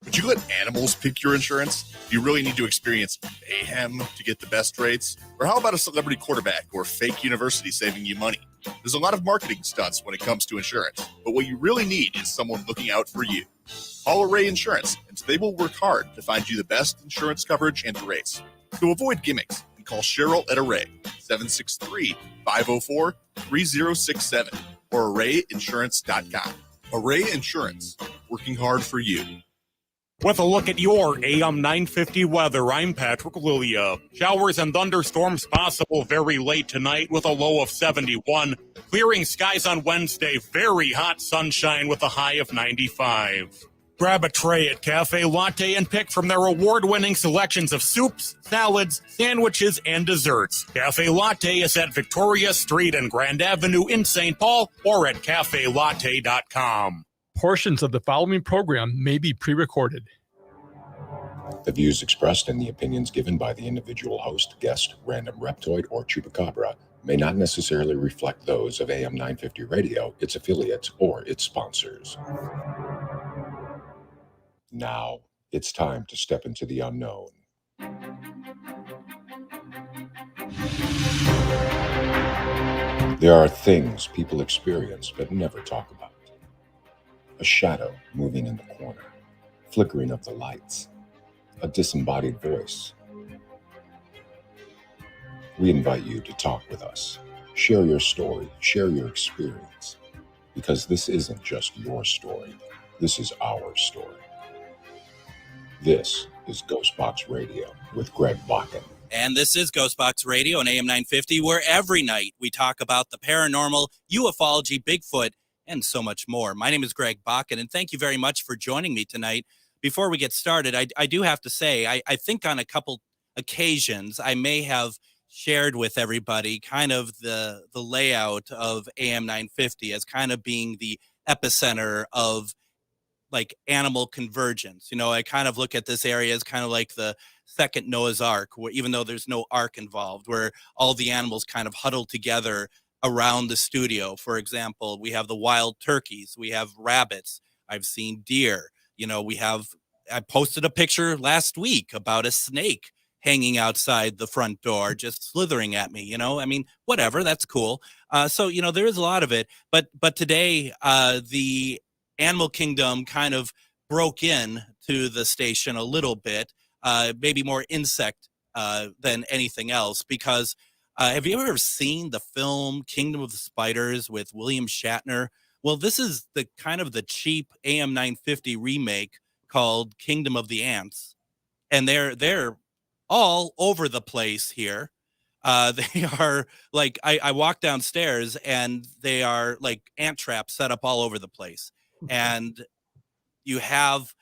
Would you let animals pick your insurance? Do you really need to experience mayhem to get the best rates? Or how about a celebrity quarterback or fake university saving you money? There's a lot of marketing stunts when it comes to insurance, but what you really need is someone looking out for you. Call Array Insurance, and they will work hard to find you the best insurance coverage and rates. To avoid gimmicks, call Cheryl at Array, 763-504-3067, or arrayinsurance.com. Array Insurance, working hard for you. With a look at your AM 950 weather, I'm Patrick Lilia. Showers and thunderstorms possible very late tonight with a low of 71. Clearing skies on Wednesday, very hot sunshine with a high of 95. Grab a tray at Cafe Latte and pick from their award-winning selections of soups, salads, sandwiches, and desserts. Cafe Latte is at Victoria Street and Grand Avenue in St. Paul or at cafelatte.com. Portions of the following program may be pre-recorded. The views expressed and the opinions given by the individual host, guest, random reptoid, or chupacabra may not necessarily reflect those of AM 950 Radio, its affiliates, or its sponsors. Now, it's time to step into the unknown. There are things people experience but never talk about. A shadow moving in the corner, flickering of the lights, a disembodied voice. We invite you to talk with us, share your story, share your experience, because this isn't just your story, this is our story. This is GhostBox Radio with Greg Bakun. And this is GhostBox Radio on AM 950, where every night we talk about the paranormal, ufology, Bigfoot, and so much more. My name is Greg Bakun, and thank you very much for joining me tonight. Before we get started, I do have to say, I think on a couple occasions, I may have shared with everybody kind of the layout of AM 950 as kind of being the epicenter of like animal convergence. You know, I kind of look at this area as kind of like the second Noah's Ark, where even though there's no ark involved, where all the animals kind of huddle together around the studio. For example, we have the wild turkeys, we have rabbits, I've seen deer, you know, I posted a picture last week about a snake hanging outside the front door, just slithering at me, you know, I mean, whatever, that's cool. So, you know, there is a lot of it, but today, the animal kingdom kind of broke in to the station a little bit, maybe more insect than anything else, because have you ever seen the film Kingdom of the Spiders with William Shatner? Well, this is the kind of the cheap AM 950 remake called Kingdom of the Ants. And they're all over the place here. They are like, I walk downstairs and they are like ant traps set up all over the place. And you have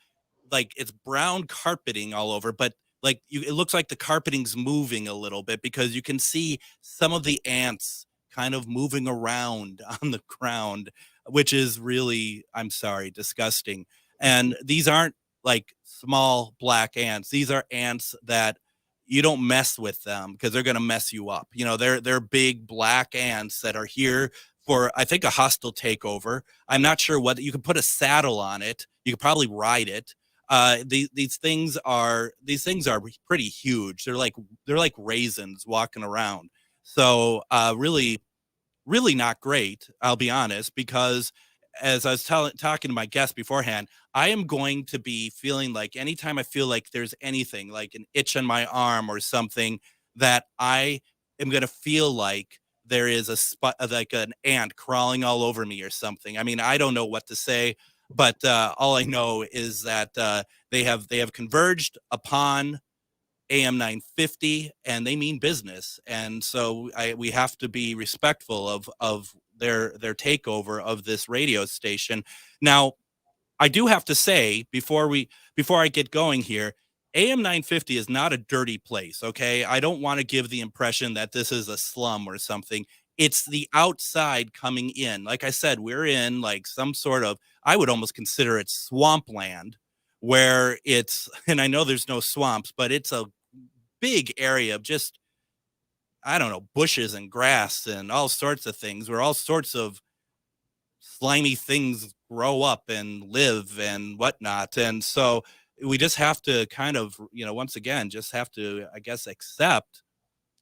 like, it's brown carpeting all over, but like it looks like the carpeting's moving a little bit because you can see some of the ants kind of moving around on the ground, which is really, I'm sorry, disgusting. And these aren't like small black ants. These are ants that you don't mess with them because they're going to mess you up. You know, they're big black ants that are here for, I think, a hostile takeover. I'm not sure what, you could put a saddle on it. You could probably ride it. These things are pretty huge. They're like raisins walking around. So really not great. I'll be honest, because as I was talking to my guest beforehand, I am going to be feeling like anytime I feel like there's anything like an itch on my arm or something, that I am going to feel like there is a spot, like an ant crawling all over me or something. I mean, I don't know what to say. But all I know is that they have converged upon AM 950, and they mean business. And so we have to be respectful of their takeover of this radio station. Now, I do have to say before I get going here, AM 950 is not a dirty place. Okay, I don't want to give the impression that this is a slum or something. It's the outside coming in. Like I said, we're in like some sort of, I would almost consider it swampland, where it's, and I know there's no swamps, but it's a big area of just, I don't know, bushes and grass and all sorts of things, where all sorts of slimy things grow up and live and whatnot. And so we just have to kind of, once again, just have to, I guess, accept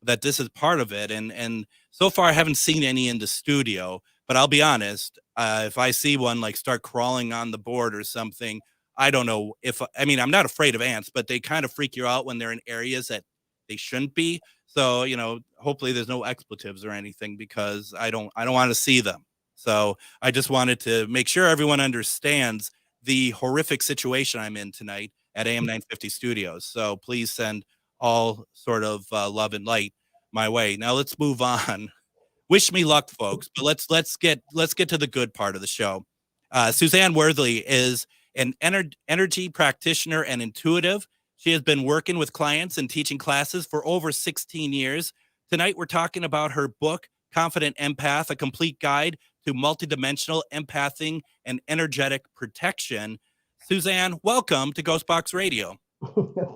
that this is part of it. And so far I haven't seen any in the studio, but I'll be honest, if I see one like start crawling on the board or something, I don't know I'm not afraid of ants, but they kind of freak you out when they're in areas that they shouldn't be. So, hopefully there's no expletives or anything, because I don't want to see them. So I just wanted to make sure everyone understands the horrific situation I'm in tonight at AM 950 Studios. So please send all sort of love and light my way. Now let's move on. Wish me luck, folks. But let's get to the good part of the show. Suzanne Worthley is an energy practitioner and intuitive. She has been working with clients and teaching classes for over 16 years. Tonight, we're talking about her book, Confident Empath, a complete guide to multidimensional empathing and energetic protection. Suzanne, welcome to GhostBox Radio.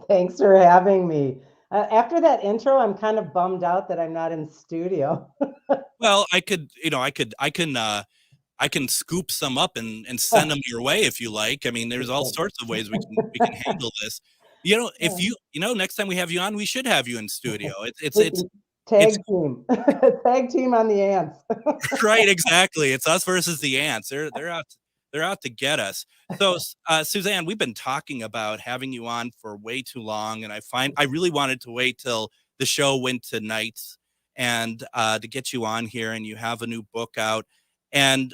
Thanks for having me. After that intro, I'm kind of bummed out that I'm not in studio. Well, I can scoop some up and send them your way if you like. I mean, there's all sorts of ways we can handle this. If next time we have you on, we should have you in studio. It's tag team, tag team on the ants. Right, exactly. It's us versus the ants. They're out to get us. So, Suzanne, we've been talking about having you on for way too long, and I really wanted to wait till the show went to nights and to get you on here. And you have a new book out, and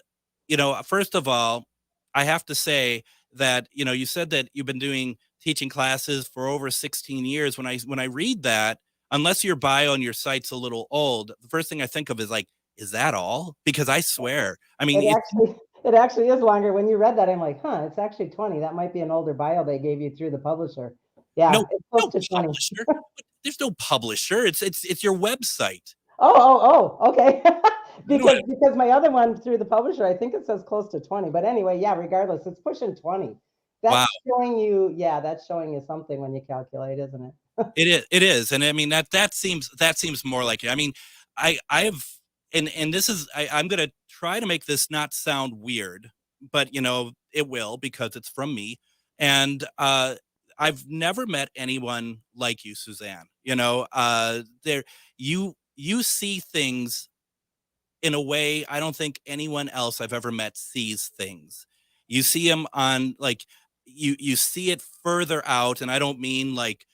first of all, I have to say that you said that you've been teaching classes for over 16 years. When I read that, unless your bio on your site's a little old, the first thing I think of is like, is that all? Because I swear, I mean, it actually is longer. When you read that, I'm like, it's actually 20. That might be an older bio they gave you through the publisher. Yeah, it's close to 20. Publisher. There's no publisher. It's your website. Oh, okay. because my other one through the publisher, I think it says close to 20. But anyway, yeah, regardless, it's pushing 20. That's showing you something when you calculate, isn't it? It is. And I mean, that seems more like it. I mean, and this is, I'm going to try to make this not sound weird, but it will, because it's from me. And I've never met anyone like you, Suzanne. You see things in a way I don't think anyone else I've ever met sees things. You see them on, like, you see it further out, and I don't mean like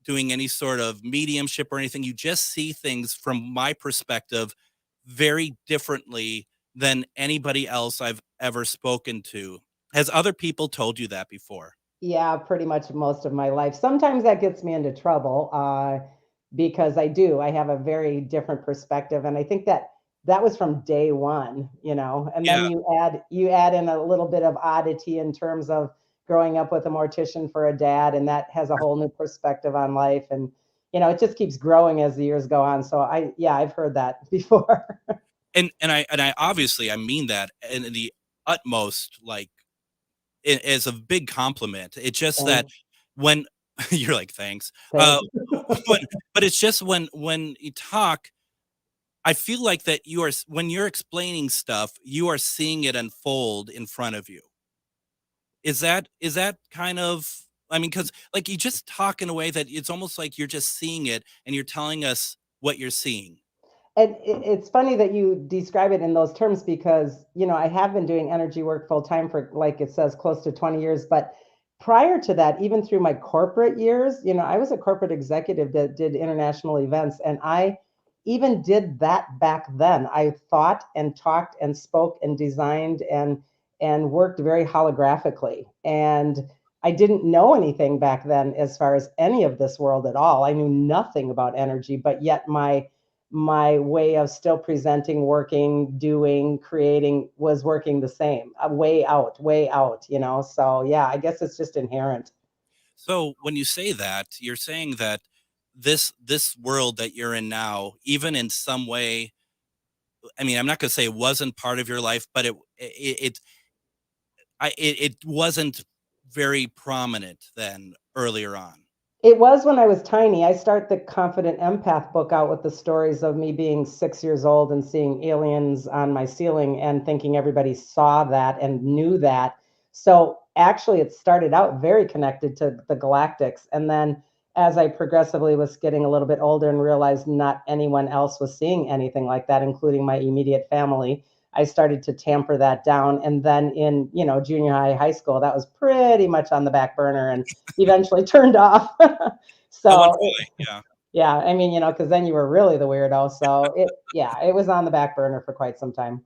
doing any sort of mediumship or anything. You just see things from my perspective very differently than anybody else I've ever spoken to. Has other people told you that before? Yeah, pretty much most of my life. Sometimes that gets me into trouble because I have a very different perspective. And I think that was from day one, and then you add in a little bit of oddity in terms of growing up with a mortician for a dad, and that has a whole new perspective on life. And, it just keeps growing as the years go on. So I've heard that before. And I obviously, I mean that in the utmost, like, as a big compliment. It's just that when you're like, thanks. But it's just when you talk, I feel like that when you're explaining stuff, you are seeing it unfold in front of you. Is that kind of, I mean, because like you just talk in a way that it's almost like you're just seeing it and you're telling us what you're seeing. And it's funny that you describe it in those terms, because, I have been doing energy work full time for, like it says, close to 20 years. But prior to that, even through my corporate years, I was a corporate executive that did international events. And I even did that back then. I thought and talked and spoke and designed and worked very holographically. And I didn't know anything back then as far as any of this world at all. I knew nothing about energy, but yet my way of still presenting, working, doing, creating was working the same, way out, So yeah, I guess it's just inherent. So when you say that, you're saying that this world that you're in now, even in some way, I mean, I'm not going to say it wasn't part of your life, but it wasn't very prominent then earlier on. It was when I was tiny. I start the Confident Empath book out with the stories of me being 6 years old and seeing aliens on my ceiling and thinking everybody saw that and knew that. So actually, it started out very connected to the galactics. And then as I progressively was getting a little bit older and realized not anyone else was seeing anything like that, including my immediate family, I started to tamper that down. And then in, junior high school, that was pretty much on the back burner and eventually turned off. So yeah, I mean, because then you were really the weirdo. So it was on the back burner for quite some time.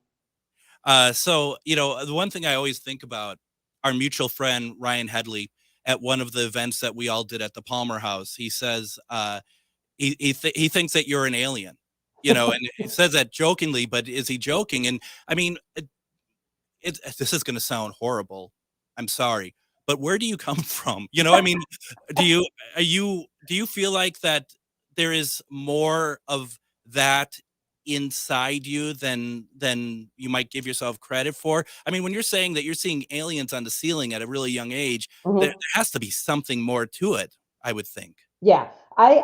So, the one thing I always think about, our mutual friend, Ryan Headley, at one of the events that we all did at the Palmer House, he says, he thinks that you're an alien, and he says that jokingly, but is he joking? And I mean, this is going to sound horrible. I'm sorry, but where do you come from? I mean, do you feel like that there is more of that inside you than you might give yourself credit for? I mean, when you're saying that you're seeing aliens on the ceiling at a really young age, there has to be something more to it, I would think. Yeah. I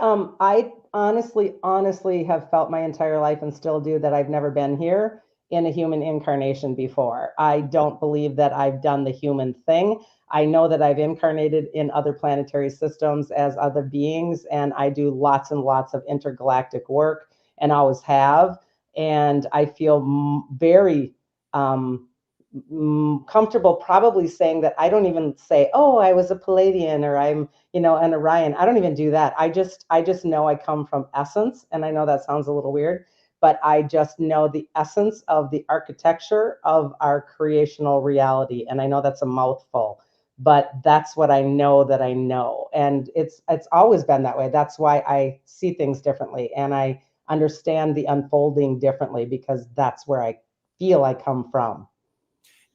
honestly have felt my entire life, and still do, that I've never been here in a human incarnation before. I don't believe that I've done the human thing. I know that I've incarnated in other planetary systems as other beings, and I do lots and lots of intergalactic work and always have. And I feel very comfortable probably saying that I don't even say, oh, I was a Palladian, or I'm, an Orion. I don't even do that. I just know I come from essence. And I know that sounds a little weird, but I just know the essence of the architecture of our creational reality. And I know that's a mouthful, but that's what I know that I know. And it's always been that way. That's why I see things differently, and I understand the unfolding differently, because that's where I feel I come from.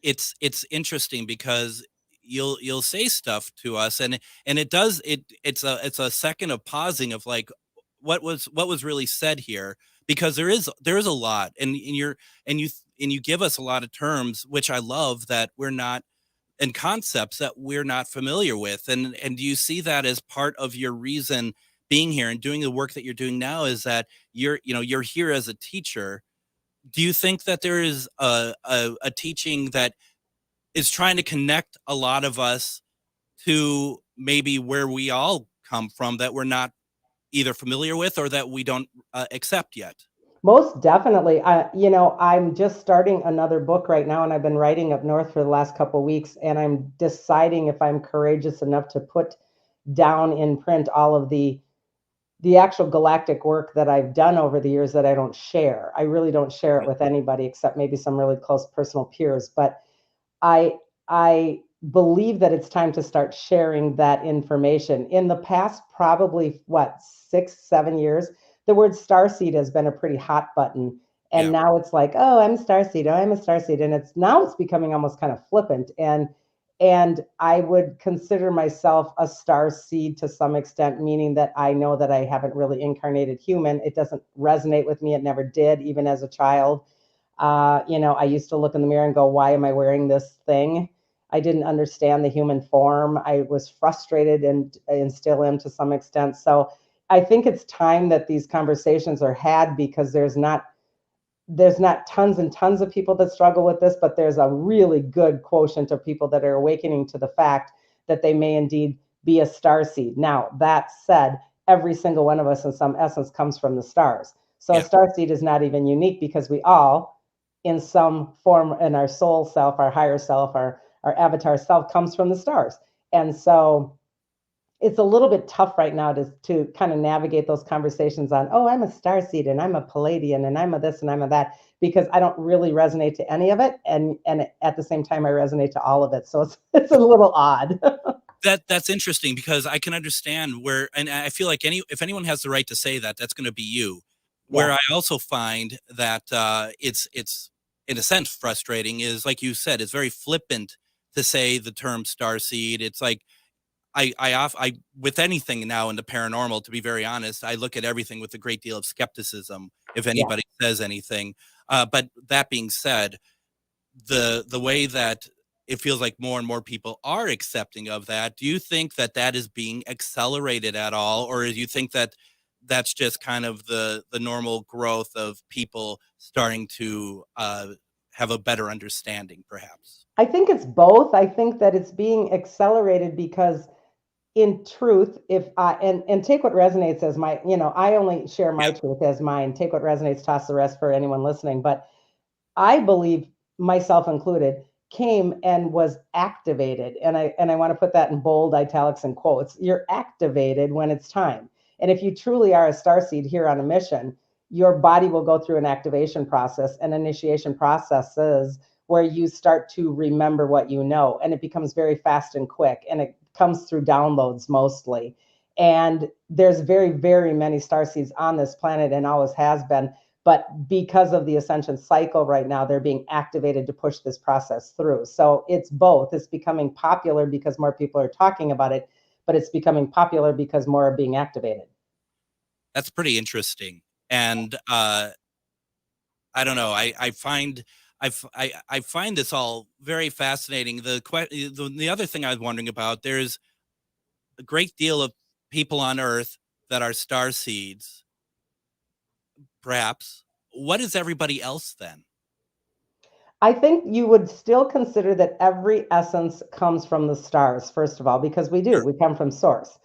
It's interesting because you'll say stuff to us, and it's a second of pausing of like, what was really said here, because there is a lot, and you give us a lot of terms, which I love, that we're not, and concepts that we're not familiar with, and do you see that as part of your reason being here and doing the work that you're doing now, is that you're here as a teacher? Do you think that there is a teaching that is trying to connect a lot of us to maybe where we all come from, that we're not either familiar with or that we don't accept yet? Most definitely. I'm just starting another book right now, and I've been writing up north for the last couple of weeks, and I'm deciding if I'm courageous enough to put down in print all of the actual galactic work that I've done over the years that I don't share. I really don't share it with anybody except maybe some really close personal peers. But I believe that it's time to start sharing that information. In the past, probably 6-7 years, the word starseed has been a pretty hot button. And now it's like, oh, I'm a starseed. Oh, I'm a starseed. And it's becoming almost kind of flippant. And I would consider myself a star seed to some extent, meaning that I know that I haven't really incarnated human. It doesn't resonate with me. It never did, even as a child. I used to look in the mirror and go, why am I wearing this thing? I didn't understand the human form. I was frustrated and still am to some extent. So I think it's time that these conversations are had, because there's not tons and tons of people that struggle with this, but there's a really good quotient of people that are awakening to the fact that they may indeed be a star seed. Now, that said, every single one of us in some essence comes from the stars. So a star seed is not even unique, because we all, in some form, in our soul self, our higher self, our avatar self, comes from the stars. And so it's a little bit tough right now to kind of navigate those conversations on, oh, I'm a starseed and I'm a Palladian and I'm a this and I'm a that, because I don't really resonate to any of it. And at the same time, I resonate to all of it. So it's a little odd. That's interesting, because I can understand where, and I feel like if anyone has the right to say that, that's going to be you. Where I also find that it's in a sense frustrating is, like you said, it's very flippant to say the term starseed. It's like, I with anything now in the paranormal, to be very honest, I look at everything with a great deal of skepticism if anybody says anything. But that being said, the way that it feels like more and more people are accepting of that, do you think that is being accelerated at all? Or do you think that that's just kind of the normal growth of people starting to have a better understanding, perhaps? I think it's both. I think that it's being accelerated because in truth, if I, and take what resonates as my, I only share my truth as mine, take what resonates, toss the rest for anyone listening. But I believe, myself included, came and was activated. And I want to put that in bold italics and quotes. You're activated when it's time. And if you truly are a starseed here on a mission, your body will go through an activation process and initiation processes where you start to remember what you know. And it becomes very fast and quick. And it comes through downloads mostly. And there's very, very many starseeds on this planet and always has been. But because of the ascension cycle right now, they're being activated to push this process through. So it's both. It's becoming popular because more people are talking about it, but it's becoming popular because more are being activated. That's pretty interesting. And I don't know. I find this all very fascinating. The other thing I was wondering about, there's a great deal of people on Earth that are star seeds. Perhaps. What is everybody else then? I think you would still consider that every essence comes from the stars, first of all, because we do. Sure. We come from source.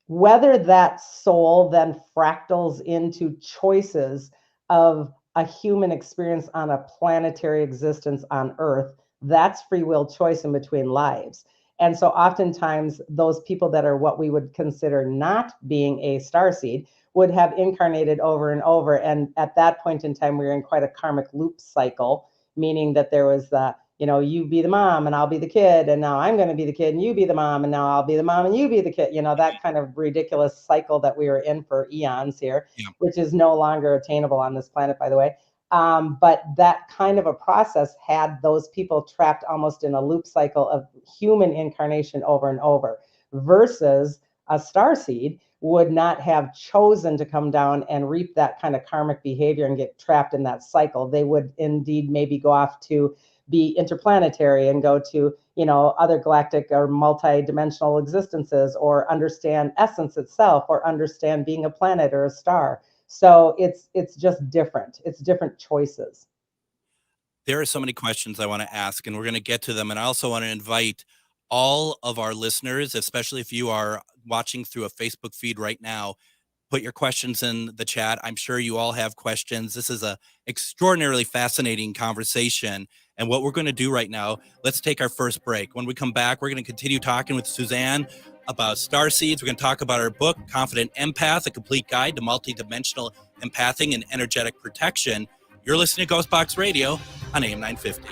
Whether that soul then fractals into choices of a human experience on a planetary existence on Earth, that's free will choice in between lives. And so oftentimes those people that are what we would consider not being a starseed would have incarnated over and over. And at that point in time, we were in quite a karmic loop cycle, meaning that there was the, you be the mom and I'll be the kid. And now I'm going to be the kid and you be the mom. And now I'll be the mom and you be the kid. That kind of ridiculous cycle that we were in for eons here, which is no longer attainable on this planet, by the way. But that kind of a process had those people trapped almost in a loop cycle of human incarnation over and over, versus a starseed would not have chosen to come down and reap that kind of karmic behavior and get trapped in that cycle. They would indeed maybe go off to be interplanetary and go to, other galactic or multi-dimensional existences, or understand essence itself, or understand being a planet or a star. So it's just different. It's different choices. There are so many questions I want to ask, and we're going to get to them. And I also want to invite all of our listeners, especially if you are watching through a Facebook feed right now, put your questions in the chat. I'm sure you all have questions. This is a extraordinarily fascinating conversation. And what we're going to do right now, let's take our first break. When we come back, we're going to continue talking with Suzanne about starseeds. We're going to talk about her book, Confident Empath, A Complete Guide to Multidimensional Empathing and Energetic Protection. You're listening to GhostBox Radio on AM 950.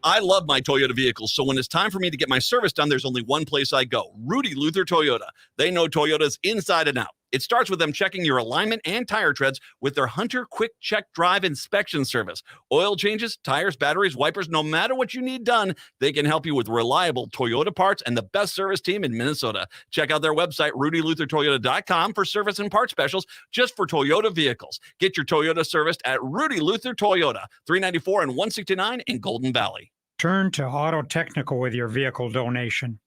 I love my Toyota vehicles, so when it's time for me to get my service done, there's only one place I go, Rudy Luther Toyota. They know Toyotas inside and out. It starts with them checking your alignment and tire treads with their Hunter Quick Check Drive inspection service. Oil changes, tires, batteries, wipers, no matter what you need done, they can help you with reliable Toyota parts and the best service team in Minnesota. Check out their website, rudyluthertoyota.com, for service and part specials just for Toyota vehicles. Get your Toyota serviced at Rudy Luther Toyota, 394 and 169 in Golden Valley. Turn to Auto Technical with your vehicle donation.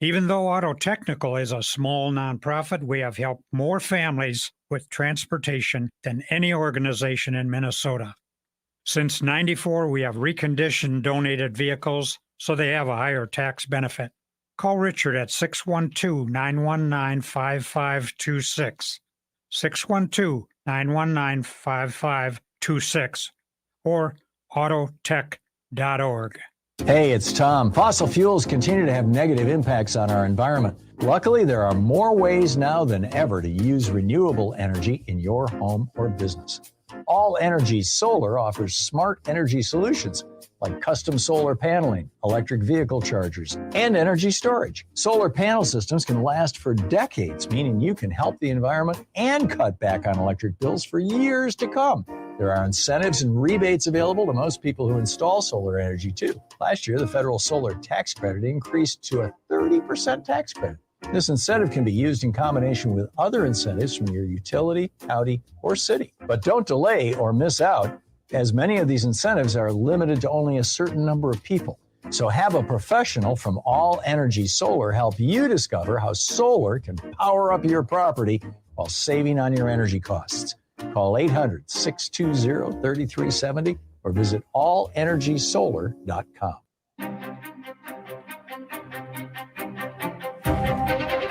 Even though Auto Technical is a small nonprofit, we have helped more families with transportation than any organization in Minnesota. Since '94, we have reconditioned donated vehicles so they have a higher tax benefit. Call Richard at 612-919-5526, 612-919-5526, or autotech.org. Hey, it's Tom. Fossil fuels continue to have negative impacts on our environment. Luckily, there are more ways now than ever to use renewable energy in your home or business. All Energy Solar offers smart energy solutions like custom solar paneling, electric vehicle chargers, and energy storage. Solar panel systems can last for decades, meaning you can help the environment and cut back on electric bills for years to come. There are incentives and rebates available to most people who install solar energy, too. Last year, the federal solar tax credit increased to a 30% tax credit. This incentive can be used in combination with other incentives from your utility, county, or city. But don't delay or miss out, as many of these incentives are limited to only a certain number of people. So have a professional from All Energy Solar help you discover how solar can power up your property while saving on your energy costs. Call 800-620-3370 or visit allenergysolar.com.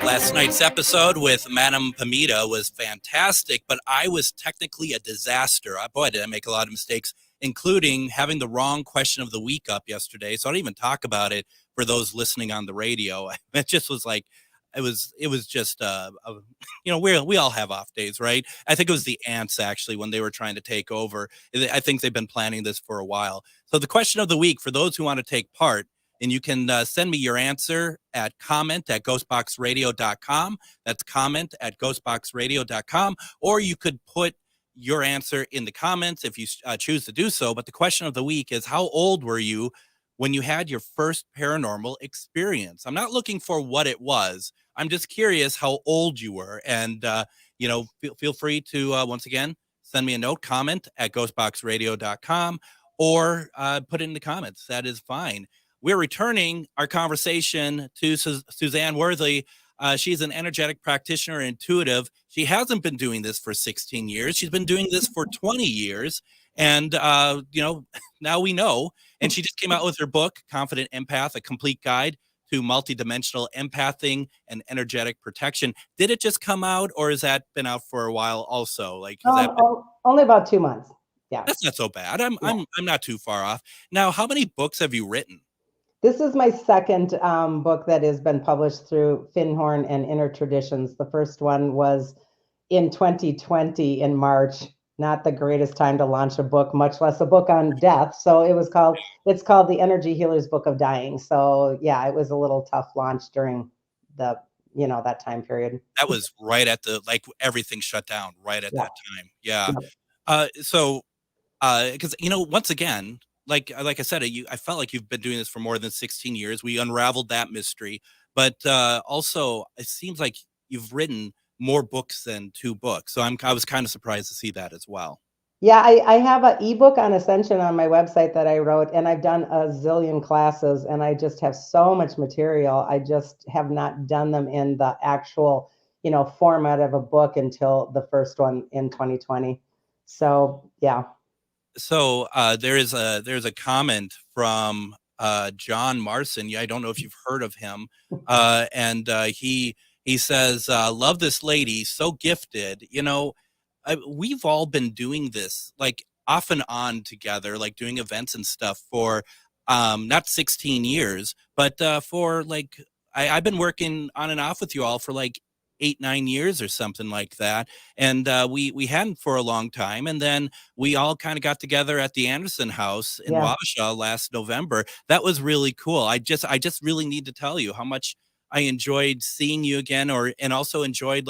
Last night's episode with Madame Pamita was fantastic, but I was technically a disaster. Boy, did I make a lot of mistakes, including having the wrong question of the week up yesterday. So I don't even talk about it for those listening on the radio. It just was like, it was just, we all have off days, right? I think it was the ants, actually, when they were trying to take over. I think they've been planning this for a while. So the question of the week, for those who want to take part, and you can send me your answer at comment@ghostboxradio.com. That's comment@ghostboxradio.com. Or you could put your answer in the comments if you choose to do so. But the question of the week is, how old were you when you had your first paranormal experience? I'm not looking for what it was. I'm just curious how old you were. And, feel free to, once again, send me a note, comment@ghostboxradio.com, or put it in the comments. That is fine. We're returning our conversation to Suzanne Worthley. She's an energetic practitioner, intuitive. She hasn't been doing this for 16 years. She's been doing this for 20 years. And, now we know. And she just came out with her book, Confident Empath, A Complete Guide to Multidimensional Empathing and Energetic Protection. Did it just come out, or has that been out for a while also? Only about 2 months. Yeah. That's not so bad. I'm not too far off. Now, how many books have you written? This is my second book that has been published through Finhorn and Inner Traditions. The first one was in 2020 in March. Not the greatest time to launch a book, much less a book on death. So it's called The Energy Healer's Book of Dying. So yeah, it was a little tough launch during that time period. That was right at everything shut down right at that time. Yeah. Because, once again, like I said, I felt like you've been doing this for more than 16 years. We unraveled that mystery. But also, it seems like you've written more books than 2 books. So I was kind of surprised to see that as well. Yeah, I have an ebook on Ascension on my website that I wrote, and I've done a zillion classes, and I just have so much material. I just have not done them in the actual, format of a book until the first one in 2020. So, yeah. So there's a comment from John Marson. I don't know if you've heard of him. And he says, love this lady, so gifted. We've all been doing this off and on together, doing events and stuff for not 16 years, but for I've been working on and off with you all for 8-9 years or something like that. And we hadn't for a long time. And then we all kind of got together at the Anderson House in Wabasha last November. That was really cool. I just really need to tell you how much I enjoyed seeing you again, and also enjoyed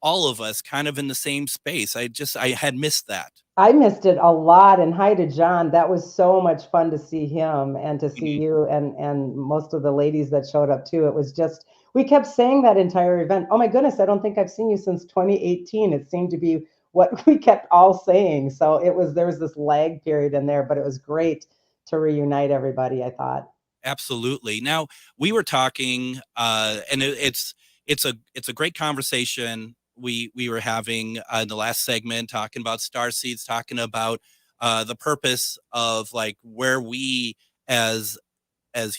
all of us kind of in the same space. I had missed that. I missed it a lot. And hi to John. That was so much fun to see him and to see you and most of the ladies that showed up too. It was just, we kept saying that entire event, oh my goodness, I don't think I've seen you since 2018. It seemed to be what we kept all saying. So there was this lag period in there, but it was great to reunite everybody, I thought. Absolutely. Now, we were talking, and it's a great conversation we were having in the last segment, talking about starseeds, talking about the purpose of where we as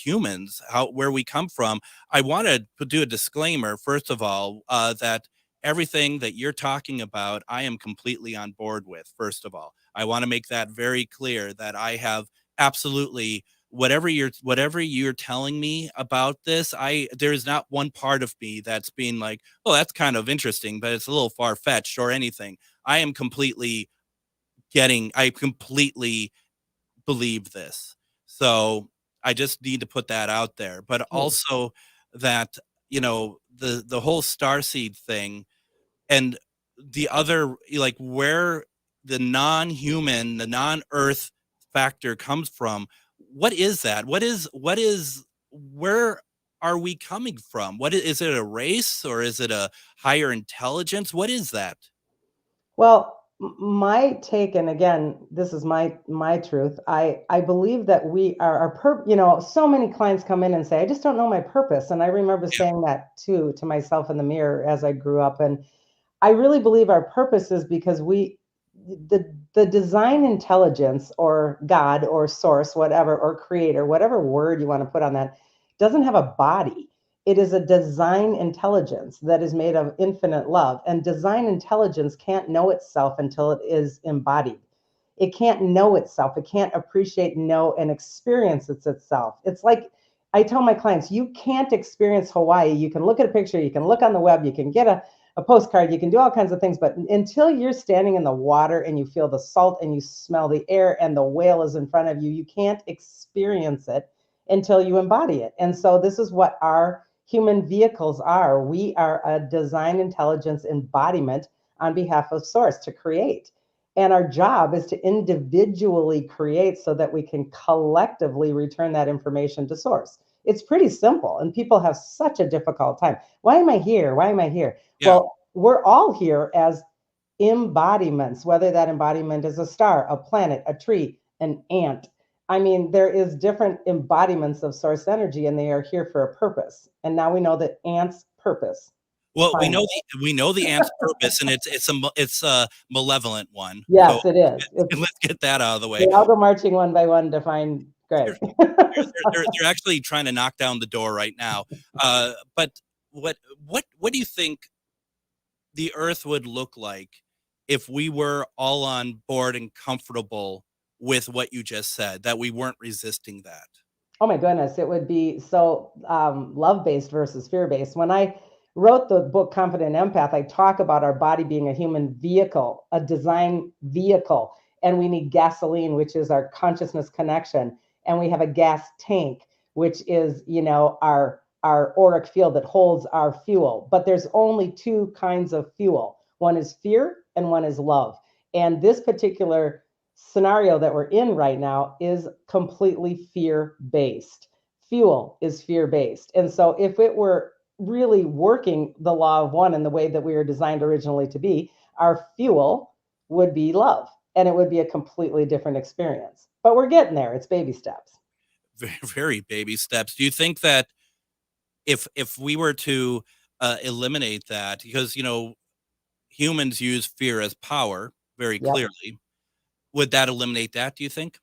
humans, where we come from. I wanted to do a disclaimer, first of all, that everything that you're talking about, I am completely on board with. First of all, I want to make that very clear that I have absolutely whatever you're telling me about this. There is not one part of me that's being oh, that's kind of interesting, but it's a little far-fetched or anything. I completely believe this. So I just need to put that out there. But also that, the whole starseed thing and the other, where the non-human, the non-earth factor comes from. What is that? Where are we coming from? Is it a race, or is it a higher intelligence? What is that? Well, my take, and again, this is my truth. I believe that we are so many clients come in and say, I just don't know my purpose. And I remember saying that too, to myself in the mirror as I grew up. And I really believe our purpose is because we the design intelligence or God or source, whatever, or creator, whatever word you want to put on that, doesn't have a body. It is a design intelligence that is made of infinite love. And design intelligence can't know itself until it is embodied. It can't know itself. It can't appreciate, know, and experience itself. It's like I tell my clients, you can't experience Hawaii. You can look at a picture, you can look on the web, you can get a postcard, you can do all kinds of things, but until you're standing in the water and you feel the salt and you smell the air and the whale is in front of you, you can't experience it until you embody it. And so this is what our human vehicles are. We are a design intelligence embodiment on behalf of Source to create. And our job is to individually create so that we can collectively return that information to Source. It's pretty simple, and people have such a difficult time. Why am I here? Why am I here? Yeah. Well, we're all here as embodiments, whether that embodiment is a star, a planet, a tree, an ant. I mean, there is different embodiments of Source energy, and they are here for a purpose. And now we know that ants' purpose. Well, we know the ant's purpose, and it's a malevolent one. Yes, so it is. Let's get that out of the way. I'll go marching one by one to find Greg. They're actually trying to knock down the door right now. But what do you think the Earth would look like if we were all on board and comfortable with what you just said, that we weren't resisting that? Oh my goodness, it would be so love-based versus fear-based. When I wrote the book Confident Empath, I talk about our body being a human vehicle, a design vehicle, and we need gasoline, which is our consciousness connection, and we have a gas tank, which is, our auric field that holds our fuel. But there's only two kinds of fuel. One is fear and one is love. And this particular scenario that we're in right now is completely fear-based. Fuel is fear-based. And so if it were really working the law of one in the way that we were designed originally to be, our fuel would be love, and it would be a completely different experience. But we're getting there. It's baby steps. Very, very baby steps. Do you think that if we were to eliminate that, because humans use fear as power very clearly, would that eliminate that, do you think?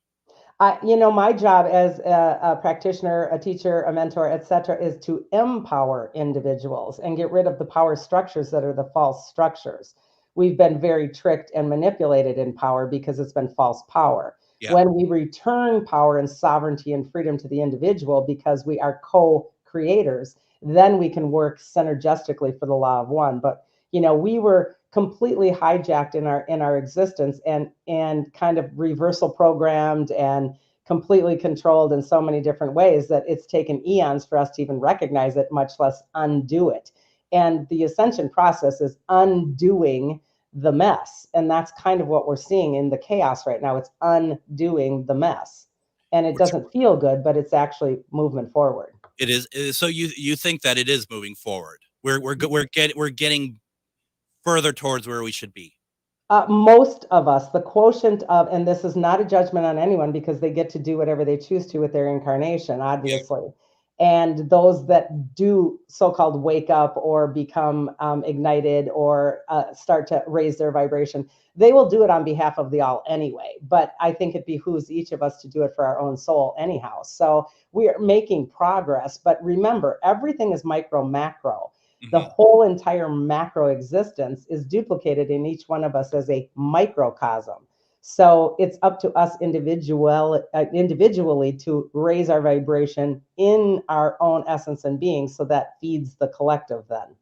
My job as a practitioner, a teacher, a mentor, etc., is to empower individuals and get rid of the power structures that are the false structures. We've been very tricked and manipulated in power because it's been false power. Yeah. When we return power and sovereignty and freedom to the individual because we are co-creators, then we can work synergistically for the law of one. But we were completely hijacked in our existence and kind of reversal programmed and completely controlled in so many different ways that it's taken eons for us to even recognize it, much less undo it. And the ascension process is undoing the mess. And that's kind of what we're seeing in the chaos right now. It's undoing the mess. And it doesn't feel good, but it's actually movement forward. It is. So you think that it is moving forward? We're getting further towards where we should be. Most of us, the quotient of, and this is not a judgment on anyone because they get to do whatever they choose to with their incarnation, obviously. Yeah. And those that do so-called wake up or become ignited or start to raise their vibration, they will do it on behalf of the all anyway. But I think it behooves each of us to do it for our own soul anyhow. So we are making progress. But remember, everything is micro, macro. The whole entire macro existence is duplicated in each one of us as a microcosm. So it's up to us individually to raise our vibration in our own essence and being, so that feeds the collective then.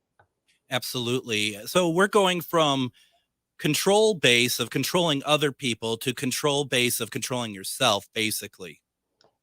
Absolutely. So we're going from control base of controlling other people to control base of controlling yourself, basically.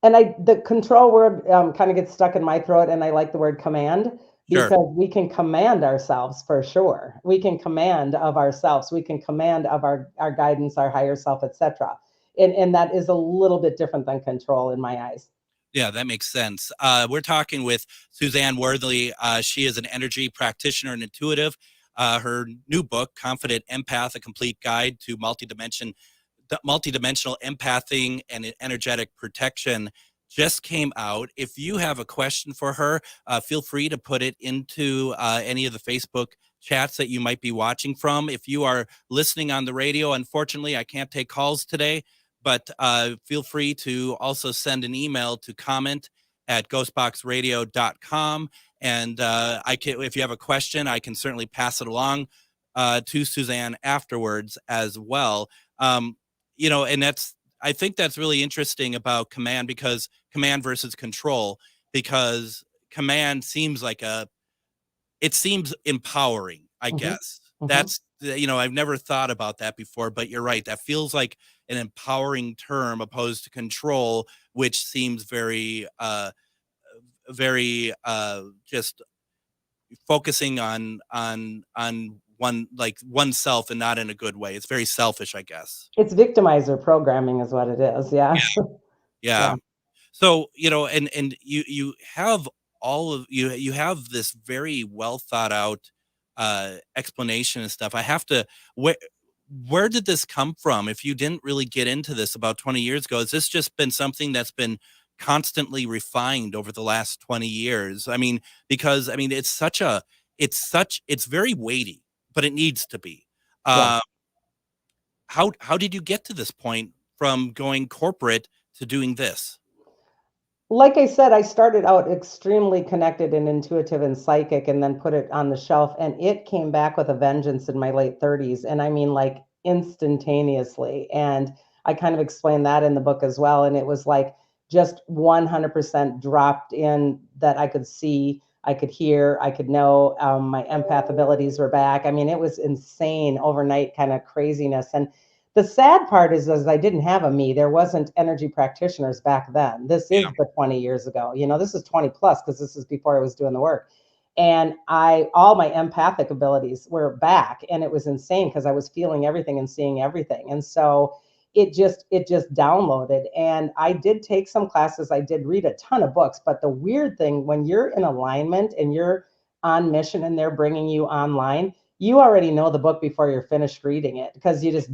And the control word kind of gets stuck in my throat, and I like the word command. Because we can command ourselves for sure. We can command of ourselves. We can command of our guidance, our higher self, etc. And that is a little bit different than control in my eyes. Yeah, that makes sense. We're talking with Suzanne Worthley. She is an energy practitioner and intuitive. Her new book, Confident Empath, A Complete Guide to Multidimensional Empathing and Energetic Protection, just came out. If you have a question for her, feel free to put it into any of the Facebook chats that you might be watching from. If you are listening on the radio, unfortunately, I can't take calls today, but feel free to also send an email to comment@ghostboxradio.com. And if you have a question, I can certainly pass it along to Suzanne afterwards as well. And I think that's really interesting about command, because command versus control, because command seems like it seems empowering, I guess. That's, I've never thought about that before, but you're right. That feels like an empowering term opposed to control, which seems very just focusing on oneself, and not in a good way. It's very selfish, I guess. It's victimizer programming is what it is. Yeah. Yeah. So, and you have you have this very well thought out explanation and stuff. I have to, where did this come from? If you didn't really get into this about 20 years ago, has this just been something that's been constantly refined over the last 20 years? I mean, because it's very weighty, but it needs to be. How did you get to this point from going corporate to doing this? Like I said, I started out extremely connected and intuitive and psychic, and then put it on the shelf, and it came back with a vengeance in my late 30s. And I mean, like, instantaneously. And I kind of explained that in the book as well. And it was like just 100% dropped in, that I could see, I could hear, I could know. My empath abilities were back. I mean, it was insane overnight kind of craziness. And the sad part is I didn't have a me. There wasn't energy practitioners back then. This is the 20 years ago. This is 20 plus, because this is before I was doing the work. And all my empathic abilities were back, and it was insane because I was feeling everything and seeing everything. And so it just downloaded. And I did take some classes. I did read a ton of books. But the weird thing, when you're in alignment and you're on mission and they're bringing you online, you already know the book before you're finished reading it, because you just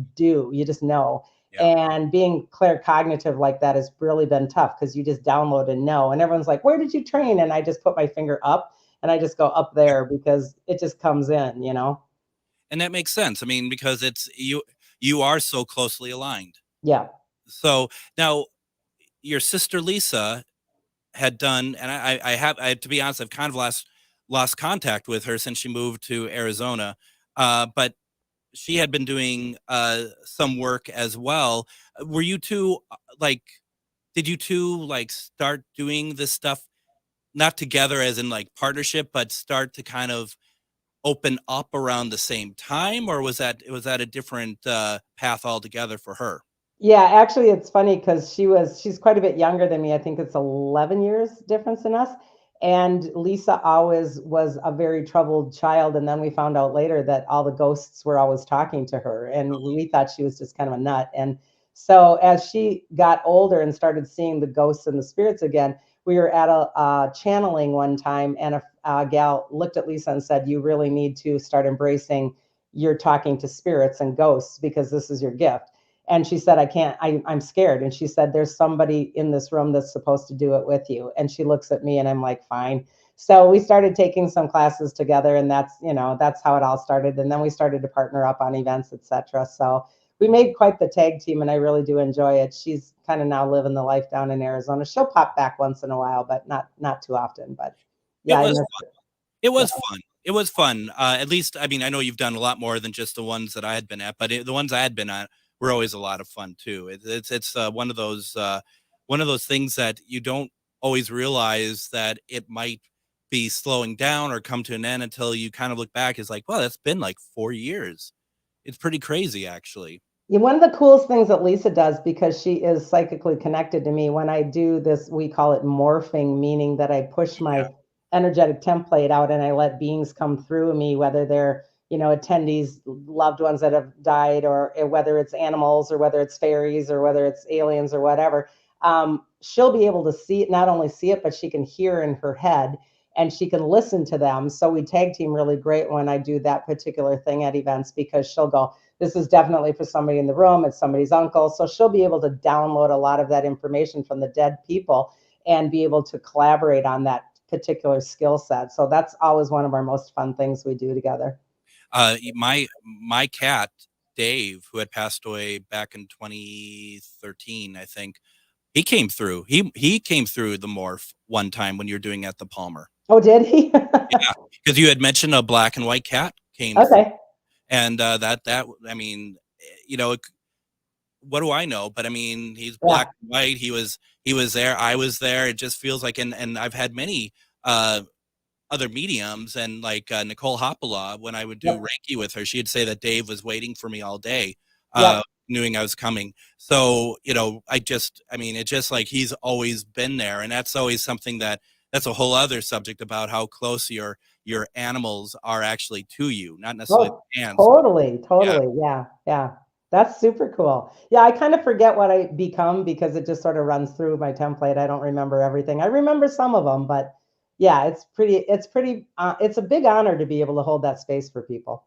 know. And being claircognitive like that has really been tough, because you just download and know. And everyone's like, where did you train? And I just put my finger up, and I just go up there, because it just comes in, And that makes sense. I mean, because it's you are so closely aligned. Yeah. So now your sister Lisa had done, and I to be honest, I've kind of lost contact with her since she moved to Arizona. But she had been doing some work as well. Were you two did you two start doing this stuff, not together as in partnership, but start to kind of open up around the same time? Or was that a different path altogether for her? Yeah, actually, it's funny because she's quite a bit younger than me. I think it's 11 years difference in us. And Lisa always was a very troubled child. And then we found out later that all the ghosts were always talking to her. And we thought she was just kind of a nut. And so as she got older and started seeing the ghosts and the spirits again, we were at a channeling one time, and a gal looked at Lisa and said, you really need to start embracing your talking to spirits and ghosts, because this is your gift. And she said, I'm scared. And she said, there's somebody in this room that's supposed to do it with you. And she looks at me, and I'm like, fine. So we started taking some classes together, and that's how it all started. And then we started to partner up on events, etc. So we made quite the tag team, and I really do enjoy it. She's kind of now living the life down in Arizona. She'll pop back once in a while, but not too often. But yeah, it was fun. It was fun. At least, I mean, I know you've done a lot more than just the ones that I had been at, but the ones I had been at were always a lot of fun too. It's one of those things that you don't always realize that it might be slowing down or come to an end until you kind of look back. It's like, well, that's been like 4 years. It's pretty crazy, actually. Yeah, one of the coolest things that Lisa does, because she is psychically connected to me, when I do this, we call it morphing, meaning that I push my energetic template out and I let beings come through me, whether they're attendees, loved ones that have died, or whether it's animals, or whether it's fairies, or whether it's aliens, or whatever. She'll be able to see it, not only see it, but she can hear in her head, and she can listen to them. So we tag team really great when I do that particular thing at events, because she'll go, this is definitely for somebody in the room. It's somebody's uncle. So she'll be able to download a lot of that information from the dead people and be able to collaborate on that particular skill set. So that's always one of our most fun things we do together. My cat Dave, who had passed away back in 2013, I think, he came through. He came through the morph one time when you were doing at the Palmer. Oh, did he? Yeah, because you had mentioned a black and white cat came. Okay. Through. And that I mean, what do I know? But I mean, he's black and white. He was there. I was there. It just feels like, and I've had many other mediums, and like Nicole Hopala, when I would do Reiki with her, she'd say that Dave was waiting for me all day, knowing I was coming. So, it's just like he's always been there. And that's always something that's a whole other subject about how close your animals are actually to you, not necessarily fans. Totally. Yeah. That's super cool. Yeah, I kind of forget what I become because it just sort of runs through my template. I don't remember everything. I remember some of them, but yeah, it's a big honor to be able to hold that space for people.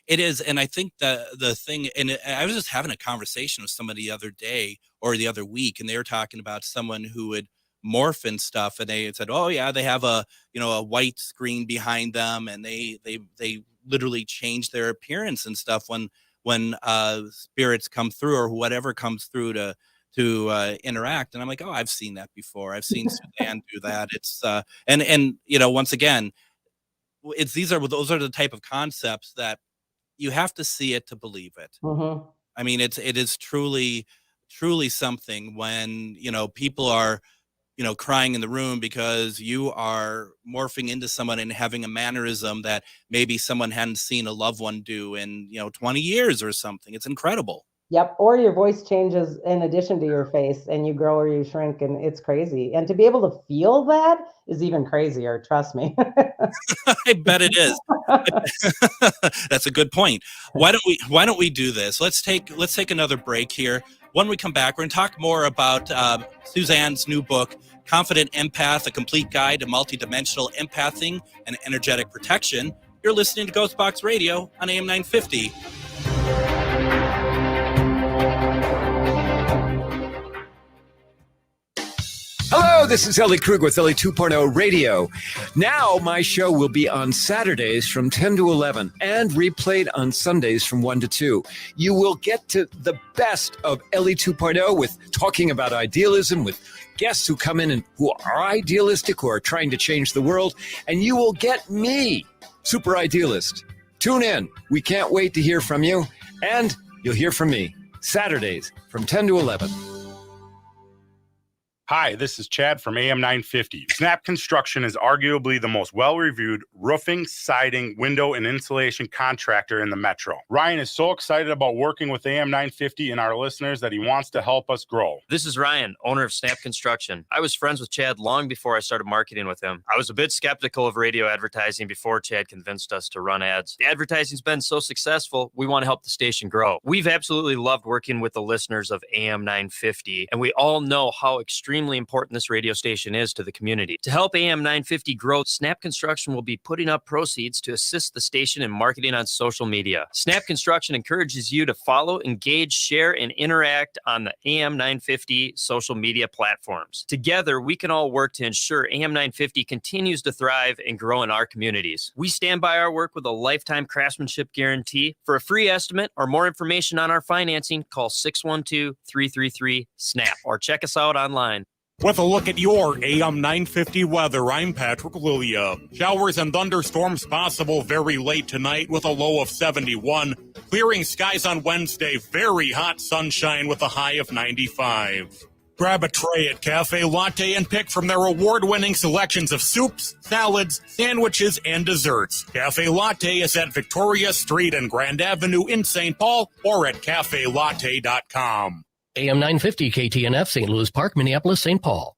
It is. And I think the thing, and I was just having a conversation with somebody the other day or the other week, and they were talking about someone who would morph and stuff, and they said, oh yeah, they have a white screen behind them, and they literally change their appearance and stuff when spirits come through or whatever comes through to interact. And I'm like, oh, I've seen that before. I've seen Suzanne do that. It's and once again, those are the type of concepts that you have to see it to believe it. Mm-hmm. I mean, it is truly something when people are crying in the room because you are morphing into someone and having a mannerism that maybe someone hadn't seen a loved one do in 20 years or something. It's incredible. Yep. Or your voice changes in addition to your face, and you grow or you shrink, and it's crazy. And to be able to feel that is even crazier. Trust me. I bet it is. That's a good point. Why don't we do this? Let's take another break here. When we come back, we're going to talk more about Suzanne's new book, Confident Empath, A Complete Guide to Multidimensional Empathing and Energetic Protection. You're listening to GhostBox Radio on AM 950. Hello, this is Ellie Krug with Ellie 2.0 Radio. Now my show will be on Saturdays from 10 to 11 and replayed on Sundays from 1 to 2. You will get to the best of Ellie 2.0 with talking about idealism, with guests who come in and who are idealistic, who are trying to change the world, and you will get me, Super Idealist. Tune in. We can't wait to hear from you, and you'll hear from me Saturdays from 10 to 11. Hi, this is Chad from AM 950. Snap Construction is arguably the most well-reviewed roofing, siding, window, and insulation contractor in the metro. Ryan is so excited about working with AM 950 and our listeners that he wants to help us grow. This is Ryan, owner of Snap Construction. I was friends with Chad long before I started marketing with him. I was a bit skeptical of radio advertising before Chad convinced us to run ads. The advertising's been so successful, we want to help the station grow. We've absolutely loved working with the listeners of AM 950, and we all know how extremely important this radio station is to the community. To help AM 950 grow, Snap Construction will be putting up proceeds to assist the station in marketing on social media. Snap Construction encourages you to follow, engage, share, and interact on the AM 950 social media platforms. Together, we can all work to ensure AM 950 continues to thrive and grow in our communities. We stand by our work with a lifetime craftsmanship guarantee. For a free estimate or more information on our financing, call 612-333-SNAP or check us out online. With a look at your AM 950 weather, I'm Patrick Lilia. Showers and thunderstorms possible very late tonight with a low of 71. Clearing skies on Wednesday, very hot sunshine with a high of 95. Grab a tray at Cafe Latte and pick from their award-winning selections of soups, salads, sandwiches, and desserts. Cafe Latte is at Victoria Street and Grand Avenue in St. Paul or at cafelatte.com. AM 950 KTNF, St. Louis Park, Minneapolis, St. Paul.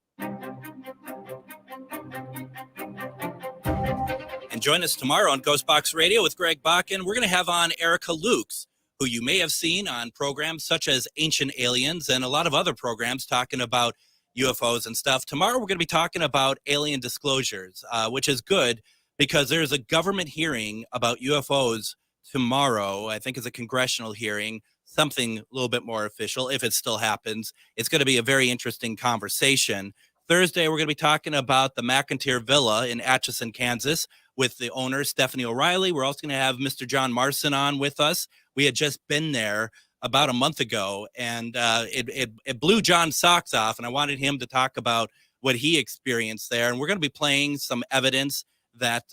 And join us tomorrow on GhostBox Radio with Greg Bakun. We're going to have on Erica Lukes, who you may have seen on programs such as Ancient Aliens and a lot of other programs talking about UFOs and stuff. Tomorrow we're going to be talking about alien disclosures, which is good because there's a government hearing about UFOs tomorrow. I think it's a congressional hearing. Something a little bit more official, if it still happens. It's going to be a very interesting conversation. Thursday, we're going to be talking about the McIntyre Villa in Atchison, Kansas, with the owner, Stephanie O'Reilly. We're also going to have Mr. John Marson on with us. We had just been there about a month ago, and it blew John's socks off, and I wanted him to talk about what he experienced there. And we're going to be playing some evidence that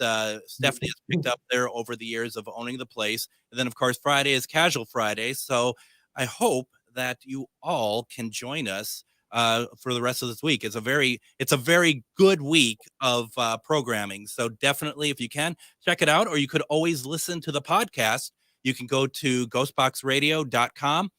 Stephanie has picked up there over the years of owning the place. And then, of course, Friday is Casual Friday. So I hope that you all can join us for the rest of this week. It's a very good week of programming. So definitely, if you can, check it out, or you could always listen to the podcast. You can go to ghostboxradio.com,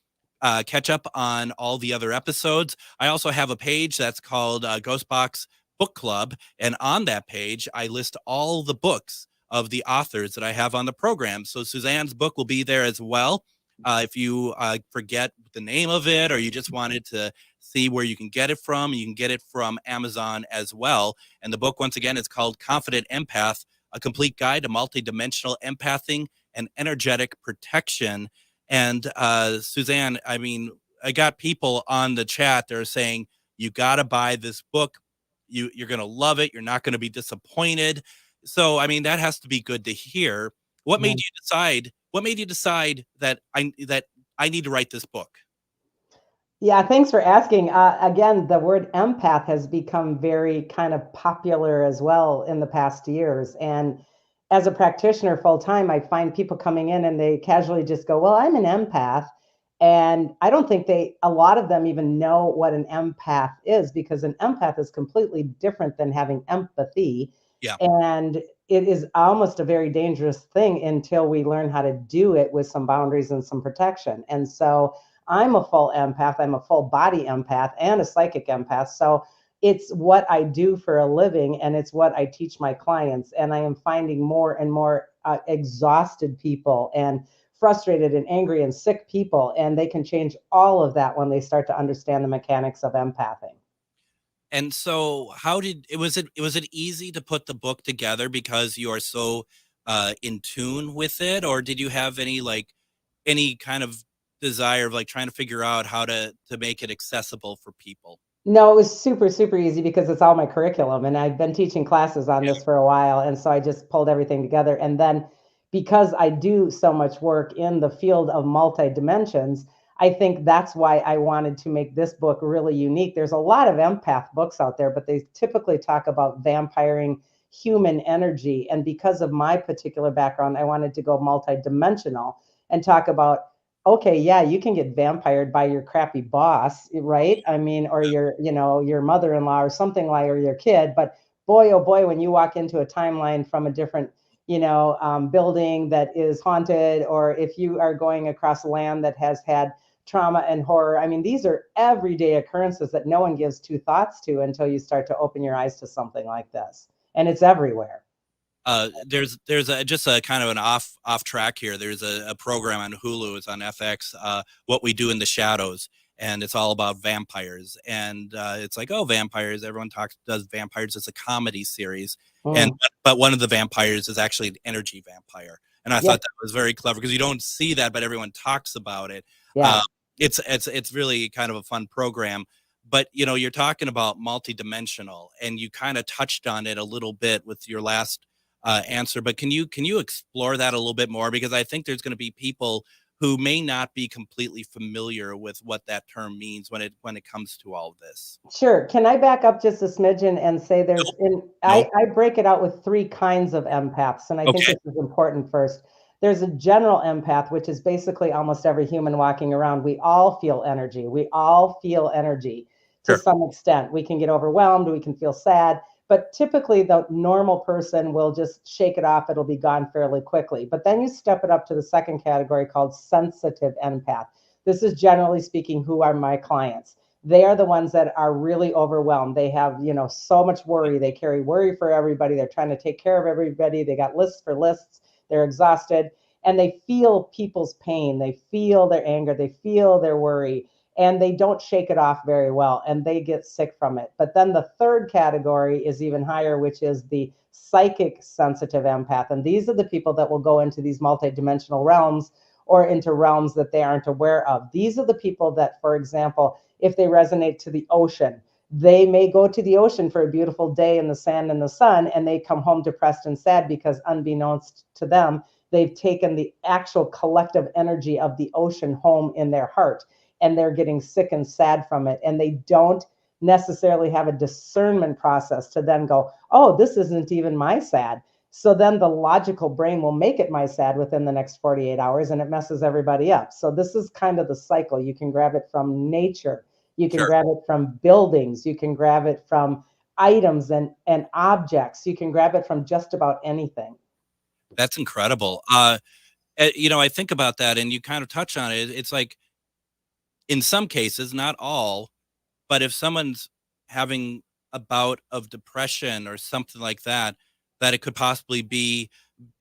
catch up on all the other episodes. I also have a page that's called Ghostbox Book Club. And on that page, I list all the books of the authors that I have on the program. So Suzanne's book will be there as well. If you forget the name of it, or you just wanted to see where you can get it from, you can get it from Amazon as well. And the book, once again, is called Confident Empath, A Complete Guide to Multidimensional Empathing and Energetic Protection. And Suzanne, I mean, I got people on the chat that are saying, you got to buy this book. You're going to love it. You're not going to be disappointed. So, I mean, that has to be good to hear. What made you decide? What made you decide that I need to write this book? Yeah, thanks for asking. Again, the word empath has become very kind of popular as well in the past years. And as a practitioner full time, I find people coming in and they casually just go, well, I'm an empath. And I don't think a lot of them even know what an empath is, because an empath is completely different than having empathy. Yeah. And it is almost a very dangerous thing until we learn how to do it with some boundaries and some protection. And so I'm a full empath. I'm a full body empath and a psychic empath. So it's what I do for a living, and it's what I teach my clients. And I am finding more and more exhausted people and frustrated and angry and sick people. And they can change all of that when they start to understand the mechanics of empathing. And so was it easy to put the book together because you are so in tune with it? Or did you have any kind of desire of trying to figure out how to make it accessible for people? No, it was super, super easy because it's all my curriculum, and I've been teaching classes on this for a while. And so I just pulled everything together. And then because I do so much work in the field of multi-dimensions, I think that's why I wanted to make this book really unique. There's a lot of empath books out there, but they typically talk about vampiring human energy. And because of my particular background, I wanted to go multi-dimensional and talk about, okay, yeah, you can get vampired by your crappy boss, right? I mean, or your mother-in-law or something like, or your kid. But boy, oh boy, when you walk into a timeline from a different building that is haunted, or if you are going across land that has had trauma and horror. I mean, these are everyday occurrences that no one gives two thoughts to until you start to open your eyes to something like this. And it's everywhere. There's just a kind of an off track here. There's a program on Hulu, it's on FX, What We Do in the Shadows. And it's all about vampires. And it's like, oh, vampires. Everyone does vampires. It's a comedy series. But one of the vampires is actually an energy vampire. And I thought that was very clever because you don't see that, but everyone talks about it. Yeah. It's really kind of a fun program. But, you're talking about multidimensional, and you kind of touched on it a little bit with your last answer. But can you explore that a little bit more? Because I think there's going to be people who may not be completely familiar with what that term means when it comes to all of this. Sure. Can I back up just a smidgen and say I break it out with three kinds of empaths, and I think this is important first. There's a general empath, which is basically almost every human walking around. We all feel energy. We all feel energy to some extent. We can get overwhelmed. We can feel sad. But typically, the normal person will just shake it off. It'll be gone fairly quickly. But then you step it up to the second category called sensitive empath. This is, generally speaking, who are my clients. They are the ones that are really overwhelmed. They have, so much worry. They carry worry for everybody. They're trying to take care of everybody. They got lists for lists. They're exhausted, and they feel people's pain. They feel their anger. They feel their worry. And they don't shake it off very well, and they get sick from it. But then the third category is even higher, which is the psychic sensitive empath. And these are the people that will go into these multidimensional realms or into realms that they aren't aware of. These are the people that, for example, if they resonate to the ocean, They may go to the ocean for a beautiful day in the sand and the sun, and they come home depressed and sad because unbeknownst to them, they've taken the actual collective energy of the ocean home in their heart, and they're getting sick and sad from it. And they don't necessarily have a discernment process to then go, oh, this isn't even my sad. So then the logical brain will make it my sad within the next 48 hours, and it messes everybody up. So this is kind of the cycle. You can grab it from nature. You can grab it from buildings. You can grab it from items and objects. You can grab it from just about anything. That's incredible. You know, I think about that, and you kind of touch on it. It's like, in some cases, not all, but if someone's having a bout of depression or something like that, that it could possibly be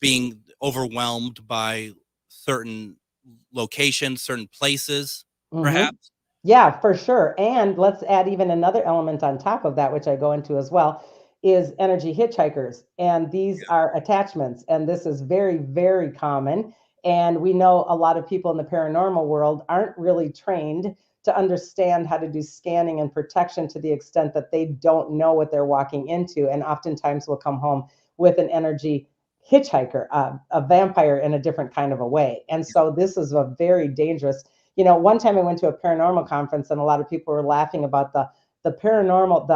being overwhelmed by certain locations, certain places, perhaps. Yeah, for sure. And let's add even another element on top of that, which I go into as well, is energy hitchhikers. And these are attachments. And this is very, very common. And we know a lot of people in the paranormal world aren't really trained to understand how to do scanning and protection to the extent that they don't know what they're walking into. And oftentimes will come home with an energy hitchhiker, a vampire in a different kind of a way. And so this is a very dangerous. You know, one time I went to a paranormal conference and a lot of people were laughing about the paranormal,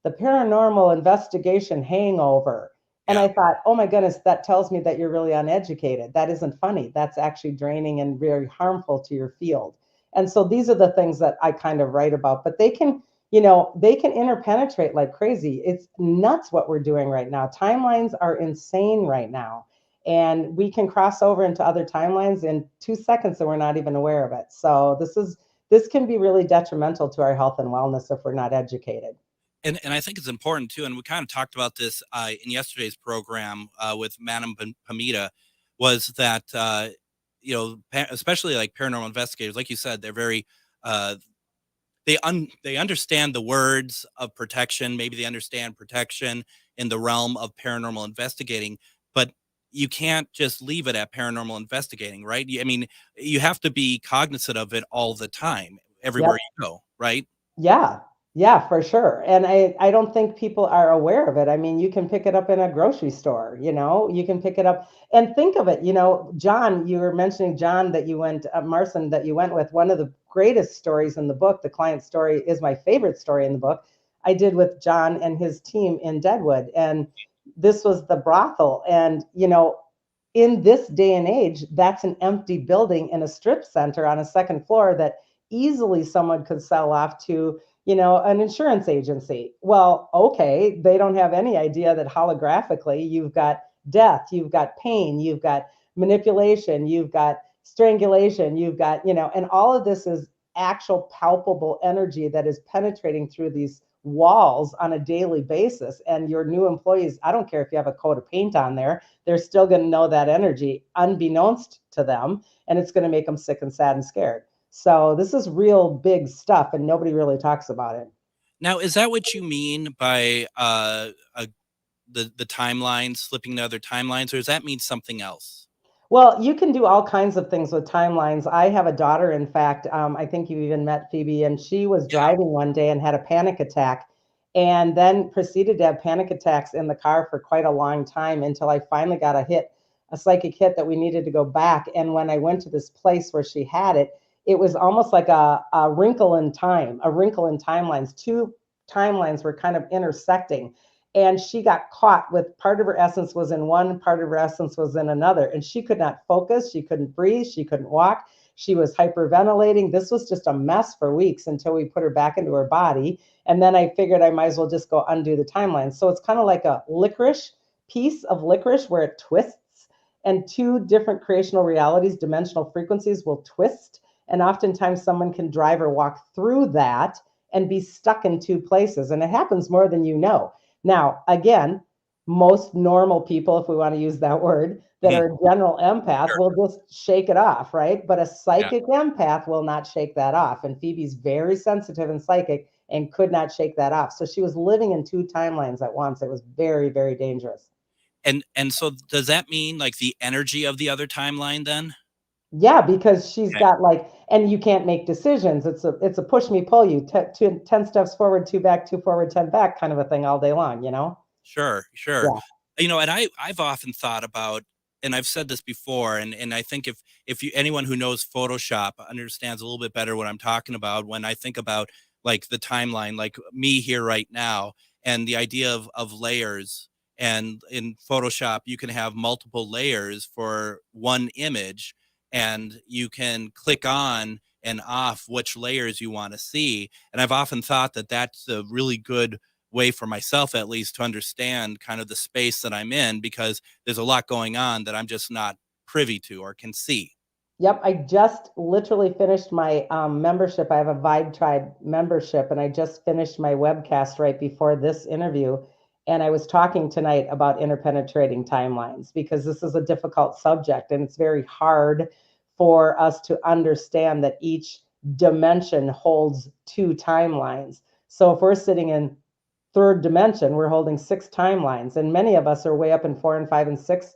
the paranormal investigation hangover. And I thought, oh my goodness, that tells me that you're really uneducated. That isn't funny. That's actually draining and very harmful to your field. And so these are the things that I kind of write about, but they can, you know, they can interpenetrate like crazy. It's nuts what we're doing right now. Timelines are insane right now. And we can cross over into other timelines in 2 seconds and we're not even aware of it. So this can be really detrimental to our health and wellness if we're not educated. And I think it's important too, and we kind of talked about this in yesterday's program with Madam Pamita, was that you know, especially like paranormal investigators, like you said, they're very they understand the words of protection. Maybe they understand protection in the realm of paranormal investigating, but you can't just leave it at paranormal investigating, right? I mean, you have to be cognizant of it all the time, everywhere you go, right? Yeah, for sure. And I don't think people are aware of it. I mean, you can pick it up in a grocery store, you know, you can pick it up and think of it, you know, John, you were mentioning John that you went, Marson, that you went with. One of the greatest stories in the book, the client story, is my favorite story in the book. I did with John and his team in Deadwood. And this was the brothel. And, you know, in this day and age, that's an empty building in a strip center on a second floor that easily someone could sell off to, you know, an insurance agency. Well, okay, they don't have any idea that holographically you've got death, you've got pain, you've got manipulation, you've got strangulation, you've got, you know, and all of this is actual palpable energy that is penetrating through these walls on a daily basis. And your new employees, I don't care if you have a coat of paint on there, they're still going to know that energy unbeknownst to them, and it's going to make them sick and sad and scared. So this is real big stuff, and nobody really talks about it. Now, is that what you mean by the timelines, slipping to other timelines, or does that mean something else? Well, you can do all kinds of things with timelines. I have a daughter, in fact, I think you even met Phoebe, and she was driving one day and had a panic attack, and then proceeded to have panic attacks in the car for quite a long time until I finally got a psychic hit that we needed to go back. And when I went to this place where she had it, it was almost like a wrinkle in time, a wrinkle in timelines. Two timelines were kind of intersecting. And she got caught with part of her essence was in one, part of her essence was in another. And she could not focus. She couldn't breathe. She couldn't walk. She was hyperventilating. This was just a mess for weeks until we put her back into her body. And then I figured I might as well just go undo the timeline. So it's kind of like a piece of licorice where it twists, and two different creational realities, dimensional frequencies will twist. And oftentimes someone can drive or walk through that and be stuck in two places. And it happens more than you know. Now, again, most normal people, if we want to use that word, that are a general empath will just shake it off, right? But a psychic empath will not shake that off. And Phoebe's very sensitive and psychic and could not shake that off. So she was living in two timelines at once. It was very, very dangerous. And so does that mean like the energy of the other timeline then? Yeah, because she's got like, and you can't make decisions. It's a push me, pull you, 10 steps forward, 2 back, 2 forward, 10 back kind of a thing all day long, you know? Sure, sure. Yeah. And I've often thought about, and I've said this before, and I think if you anyone who knows Photoshop understands a little bit better what I'm talking about when I think about like the timeline, like me here right now, and the idea of layers. And in Photoshop, you can have multiple layers for one image, and you can click on and off which layers you want to see. And I've often thought that that's a really good way for myself, at least, to understand kind of the space that I'm in, because there's a lot going on that I'm just not privy to or can see. Yep, I just literally finished my membership. I have a Vibe Tribe membership, and I just finished my webcast right before this interview. And I was talking tonight about interpenetrating timelines because this is a difficult subject, and it's very hard for us to understand that each dimension holds 2 timelines. So if we're sitting in 3rd dimension, we're holding 6 timelines, and many of us are way up in 4 and 5 and 6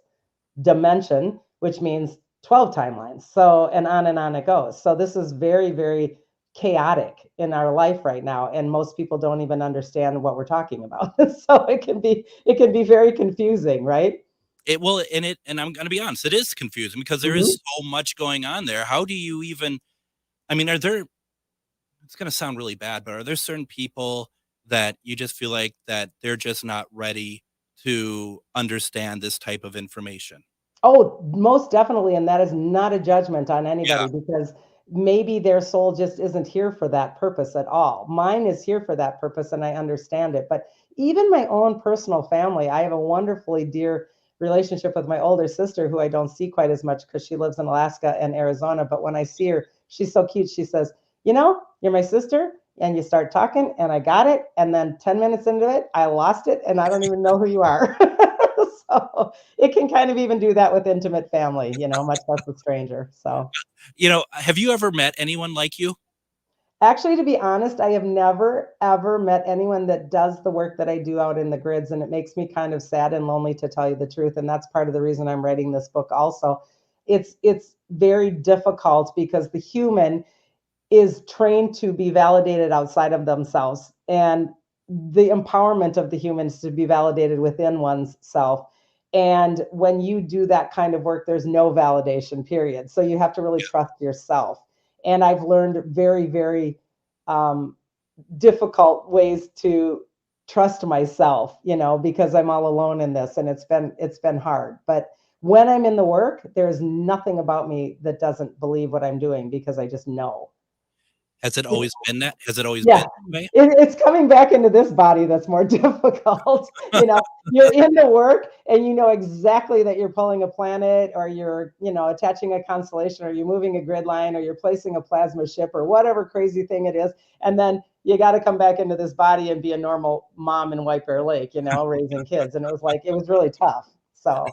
dimension, which means 12 timelines. So, and on it goes. So this is very, very chaotic in our life right now. And most people don't even understand what we're talking about. So it can be very confusing, right? And I'm going to be honest, it is confusing because there is so much going on there. How do you even, it's going to sound really bad, but are there certain people that you just feel like that they're just not ready to understand this type of information? Oh, most definitely. And that is not a judgment on anybody because maybe their soul just isn't here for that purpose at all. Mine is here for that purpose and I understand it. But even my own personal family, I have a wonderfully dear relationship with my older sister who I don't see quite as much because she lives in Alaska and Arizona. But when I see her, she's so cute. She says, you're my sister. And you start talking and I got it. And then 10 minutes into it, I lost it and I don't even know who you are. So it can kind of even do that with intimate family, much less a stranger. So, have you ever met anyone like you? Actually, to be honest, I have never, ever met anyone that does the work that I do out in the grids. And it makes me kind of sad and lonely, to tell you the truth. And that's part of the reason I'm writing this book also. It's very difficult because the human is trained to be validated outside of themselves. And the empowerment of the humans to be validated within one's self. And when you do that kind of work, there's no validation, period. So you have to really trust yourself. And I've learned very, very difficult ways to trust myself, because I'm all alone in this, and it's been hard. But when I'm in the work, there's nothing about me that doesn't believe what I'm doing because I just know. Has it always been that? Has it always been that way? It's coming back into this body that's more difficult. You're in the work and you know exactly that you're pulling a planet or you're, attaching a constellation or you're moving a grid line or you're placing a plasma ship or whatever crazy thing it is. And then you got to come back into this body and be a normal mom in White Bear Lake, raising kids. And it was really tough. So,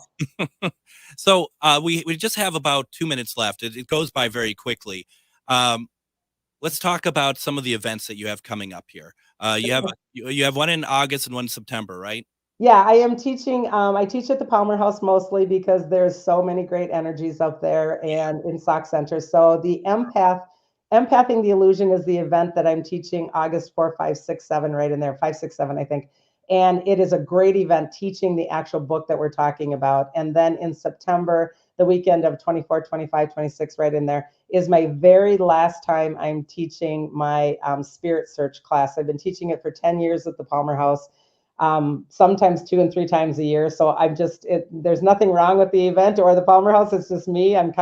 we just have about 2 minutes left. It goes by very quickly. Let's talk about some of the events that you have coming up here. You have one in August and one in September, right? Yeah, I am teaching. I teach at the Palmer House mostly because there's so many great energies up there and in Sock Center. So the Empathing the Illusion is the event that I'm teaching August 4, 5, 6, 7, right in there, 5, 6, 7, I think. And it is a great event teaching the actual book that we're talking about. And then in September, the weekend of 24, 25, 26, right in there, is my very last time I'm teaching my Spirit Search class. I've been teaching it for 10 years at the Palmer House, sometimes 2 and 3 times a year. So there's nothing wrong with the event or the Palmer House. It's just me. I'm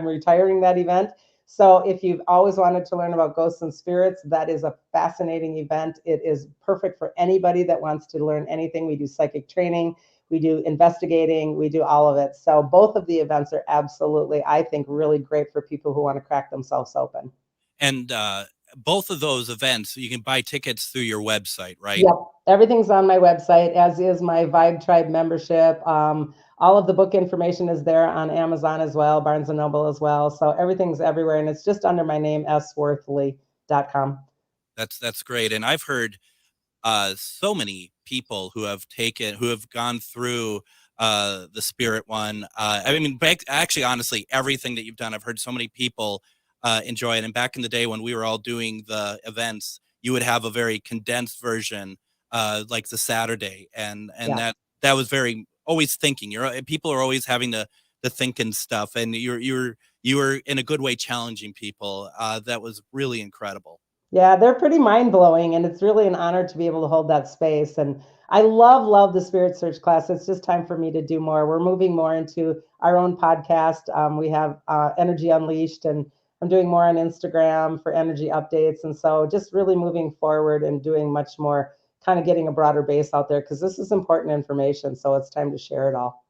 retiring that event. So if you've always wanted to learn about ghosts and spirits, that is a fascinating event. It is perfect for anybody that wants to learn anything. We do psychic training, we do investigating, we do all of it. So both of the events are absolutely, I think, really great for people who want to crack themselves open. And both of those events, you can buy tickets through your website, right? Yep. Everything's on my website, as is my Vibe Tribe membership. All of the book information is there on Amazon as well, Barnes & Noble as well. So everything's everywhere. And it's just under my name, sworthley.com. That's great. And I've heard so many people who have gone through the spirit one. Actually, honestly, everything that you've done, I've heard so many people enjoy it. And back in the day when we were all doing the events, you would have a very condensed version, like the Saturday, and that was very always thinking. People are always having to think and stuff, and you were in a good way challenging people. That was really incredible. Yeah, they're pretty mind-blowing, and it's really an honor to be able to hold that space. And I love the Spirit Search class. It's just time for me to do more. We're moving more into our own podcast. We have Energy Unleashed, and I'm doing more on Instagram for energy updates. And so just really moving forward and doing much more, kind of getting a broader base out there, because this is important information. So it's time to share it all.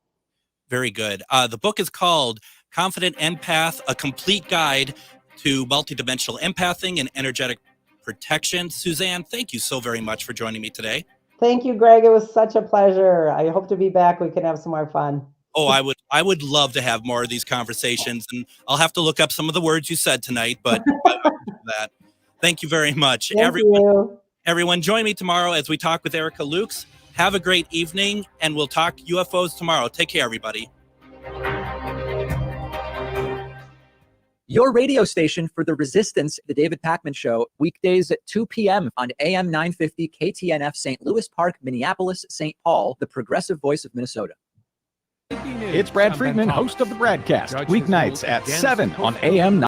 Very good. The book is called Confident Empath, A Complete Guide to Multidimensional Empathing and Energetic Protection. Suzanne, thank you so very much for joining me today. Thank you, Greg. It was such a pleasure. I hope to be back. We can have some more fun. Oh, I would love to have more of these conversations, and I'll have to look up some of the words you said tonight, but that. Thank you very much. Everyone, join me tomorrow as we talk with Erica Lukes. Have a great evening, and we'll talk UFOs tomorrow. Take care, everybody. Your radio station for the Resistance, the David Pakman Show, weekdays at 2 p.m. on AM 950 KTNF, St. Louis Park, Minneapolis, St. Paul, the progressive voice of Minnesota. It's Brad Friedman, host of the Bradcast, weeknights at 7 on AM